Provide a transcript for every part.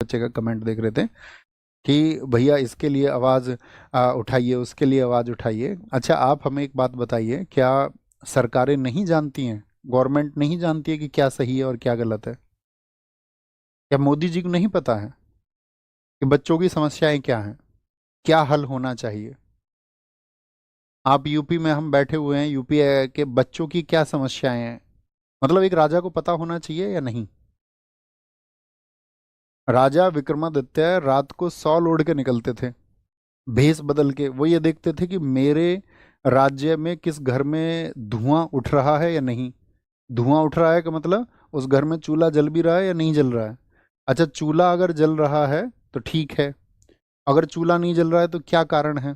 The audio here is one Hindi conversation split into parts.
बच्चे का कमेंट देख रहे थे कि भैया इसके लिए आवाज़ उठाइए, उसके लिए आवाज़ उठाइए। अच्छा, आप हमें एक बात बताइए, क्या सरकारें नहीं जानती हैं, गवर्नमेंट नहीं जानती है कि क्या सही है और क्या गलत है? क्या मोदी जी को नहीं पता है कि बच्चों की समस्याएं क्या हैं, क्या हल होना चाहिए? आप यूपी में, हम बैठे हुए हैं यूपी के बच्चों की क्या समस्याएं हैं, मतलब एक राजा को पता होना चाहिए या नहीं? राजा विक्रमादित्य रात को 100 ओढ़ के निकलते थे, भेष बदल के। वो ये देखते थे कि मेरे राज्य में किस घर में धुआं उठ रहा है या नहीं। धुआं उठ रहा है का मतलब उस घर में चूल्हा जल भी रहा है या नहीं जल रहा है। अच्छा, चूल्हा अगर जल रहा है तो ठीक है, अगर चूल्हा नहीं जल रहा है तो क्या कारण है?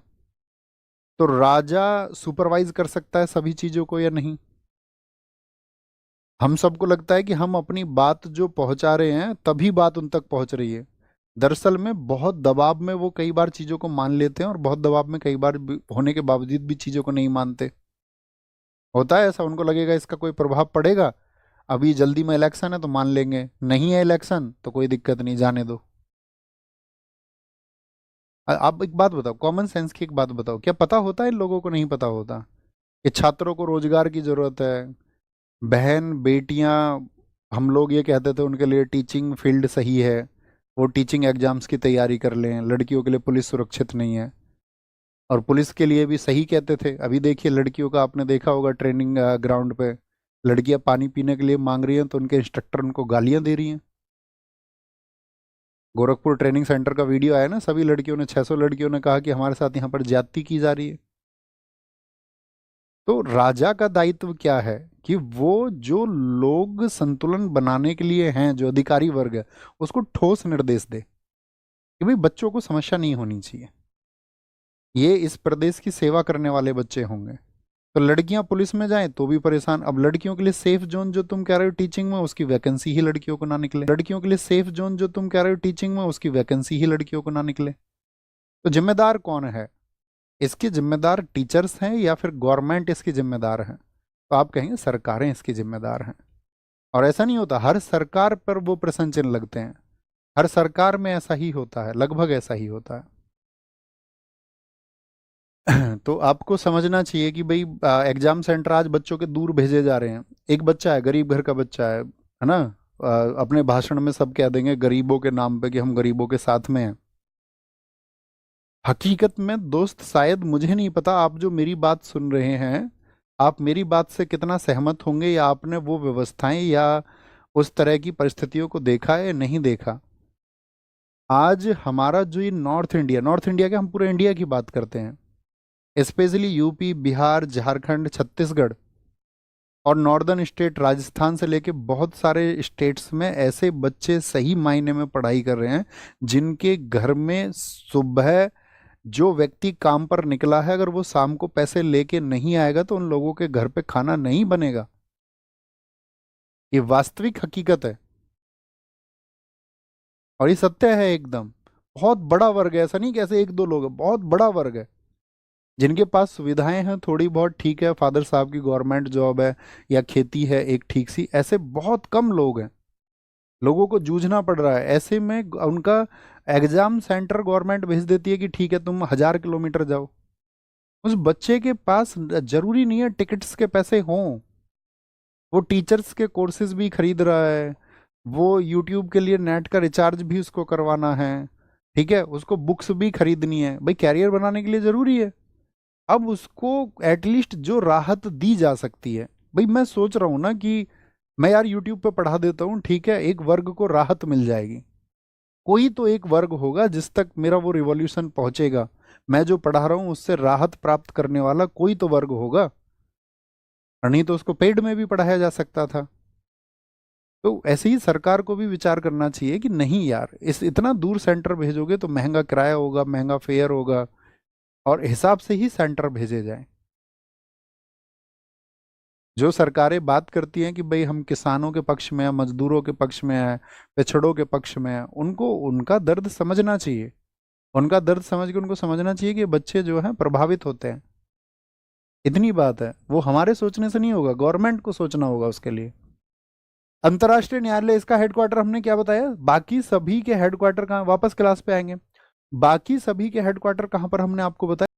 तो राजा सुपरवाइज कर सकता है सभी चीजों को या नहीं? हम सबको लगता है कि हम अपनी बात जो पहुंचा रहे हैं तभी बात उन तक पहुंच रही है। दरअसल में बहुत दबाव में वो कई बार चीजों को मान लेते हैं, और बहुत दबाव में कई बार होने के बावजूद भी चीजों को नहीं मानते। होता है ऐसा, उनको लगेगा इसका कोई प्रभाव पड़ेगा, अभी जल्दी में इलेक्शन है तो मान लेंगे, नहीं है इलेक्शन तो कोई दिक्कत नहीं, जाने दो। आप एक बात बताओ, कॉमन सेंस की एक बात बताओ, क्या पता होता है इन लोगों को? नहीं पता होता कि छात्रों को रोजगार की जरूरत है। बहन बेटियां, हम लोग ये कहते थे उनके लिए टीचिंग फील्ड सही है, वो टीचिंग एग्जाम्स की तैयारी कर लें। लड़कियों के लिए पुलिस सुरक्षित नहीं है, और पुलिस के लिए भी सही कहते थे। अभी देखिए लड़कियों का, आपने देखा होगा ट्रेनिंग ग्राउंड पे लड़कियां पानी पीने के लिए मांग रही हैं तो उनके इंस्ट्रक्टर उनको गालियां दे रही हैं। गोरखपुर ट्रेनिंग सेंटर का वीडियो आया ना, सभी लड़कियों ने, 600 लड़कियों ने कहा कि हमारे साथ यहाँ पर ज्यादती की जा रही है। तो राजा का दायित्व क्या है कि वो जो लोग संतुलन बनाने के लिए हैं, जो अधिकारी वर्ग है, उसको ठोस निर्देश दे कि भाई बच्चों को समस्या नहीं होनी चाहिए, ये इस प्रदेश की सेवा करने वाले बच्चे होंगे। तो लड़कियां पुलिस में जाएं तो भी परेशान। अब लड़कियों के लिए सेफ जोन जो तुम कह रहे हो टीचिंग में, उसकी वैकेंसी ही लड़कियों को ना निकले। लड़कियों के लिए सेफ जोन जो तुम कह रहे हो टीचिंग में, उसकी वैकेंसी ही लड़कियों को ना निकले। तो जिम्मेदार कौन है? इसके जिम्मेदार टीचर्स हैं या फिर गवर्नमेंट इसकी जिम्मेदार है? तो आप कहेंगे सरकारें इसकी जिम्मेदार हैं। और ऐसा नहीं होता, हर सरकार पर वो प्रश्न चिन्ह लगते हैं। हर सरकार में ऐसा ही होता है, लगभग ऐसा ही होता है। तो आपको समझना चाहिए कि भाई एग्जाम सेंटर आज बच्चों के दूर भेजे जा रहे हैं। एक बच्चा है, गरीब घर का बच्चा है ना? अपने भाषण में सब कह देंगे गरीबों के नाम पे कि हम गरीबों के साथ में हैं। हकीकत में दोस्त, शायद मुझे नहीं पता आप जो मेरी बात सुन रहे हैं, आप मेरी बात से कितना सहमत होंगे, या आपने वो व्यवस्थाएं या उस तरह की परिस्थितियों को देखा है या नहीं देखा। आज हमारा जो ये नॉर्थ इंडिया के, हम पूरे इंडिया की बात करते हैं, स्पेशली यूपी, बिहार, झारखंड, छत्तीसगढ़ और नॉर्दर्न स्टेट, राजस्थान से लेके बहुत सारे स्टेट्स में ऐसे बच्चे सही मायने में पढ़ाई कर रहे हैं जिनके घर में सुबह जो व्यक्ति काम पर निकला है, अगर वो शाम को पैसे लेके नहीं आएगा तो उन लोगों के घर पे खाना नहीं बनेगा। ये वास्तविक हकीकत है और ये सत्य है एकदम। बहुत बड़ा वर्ग है, ऐसा नहीं कैसे एक दो लोग हैं, बहुत बड़ा वर्ग है जिनके पास सुविधाएं हैं थोड़ी बहुत, ठीक है, फादर साहब की गवर्नमेंट जॉब है या खेती है एक ठीक सी, ऐसे बहुत कम लोग हैं। लोगों को जूझना पड़ रहा है, ऐसे में उनका एग्जाम सेंटर गवर्नमेंट भेज देती है कि ठीक है तुम 1000 किलोमीटर जाओ। उस बच्चे के पास जरूरी नहीं है टिकट्स के पैसे हों, वो टीचर्स के कोर्सेज भी खरीद रहा है, वो यूट्यूब के लिए नेट का रिचार्ज भी उसको करवाना है, ठीक है, उसको बुक्स भी खरीदनी है, भाई कैरियर बनाने के लिए जरूरी है। अब उसको एटलीस्ट जो राहत दी जा सकती है, भाई मैं सोच रहा हूँ ना कि मैं यार यूट्यूब पे पढ़ा देता हूँ, ठीक है, एक वर्ग को राहत मिल जाएगी। कोई तो एक वर्ग होगा जिस तक मेरा वो रिवॉल्यूशन पहुंचेगा, मैं जो पढ़ा रहा हूँ उससे राहत प्राप्त करने वाला कोई तो वर्ग होगा, और नहीं तो उसको पेड में भी पढ़ाया जा सकता था। तो ऐसे ही सरकार को भी विचार करना चाहिए कि नहीं यार, इस इतना दूर सेंटर भेजोगे तो महंगा किराया होगा, महंगा फेयर होगा, और हिसाब से ही सेंटर भेजे जाएं। जो सरकारें बात करती हैं कि भाई हम किसानों के पक्ष में हैं, मजदूरों के पक्ष में हैं, पिछड़ों के पक्ष में हैं, उनको उनका दर्द समझना चाहिए। उनका दर्द समझ के उनको समझना चाहिए कि बच्चे जो हैं प्रभावित होते हैं। इतनी बात है, वो हमारे सोचने से नहीं होगा, गवर्नमेंट को सोचना होगा उसके लिए। अंतर्राष्ट्रीय न्यायालय इसका हेडक्वार्टर हमने क्या बताया, बाकी सभी के हेडक्वार्टर कहाँ, वापस क्लास पे आएंगे, बाकी सभी के हेडक्वार्टर कहाँ पर हमने आपको बताया।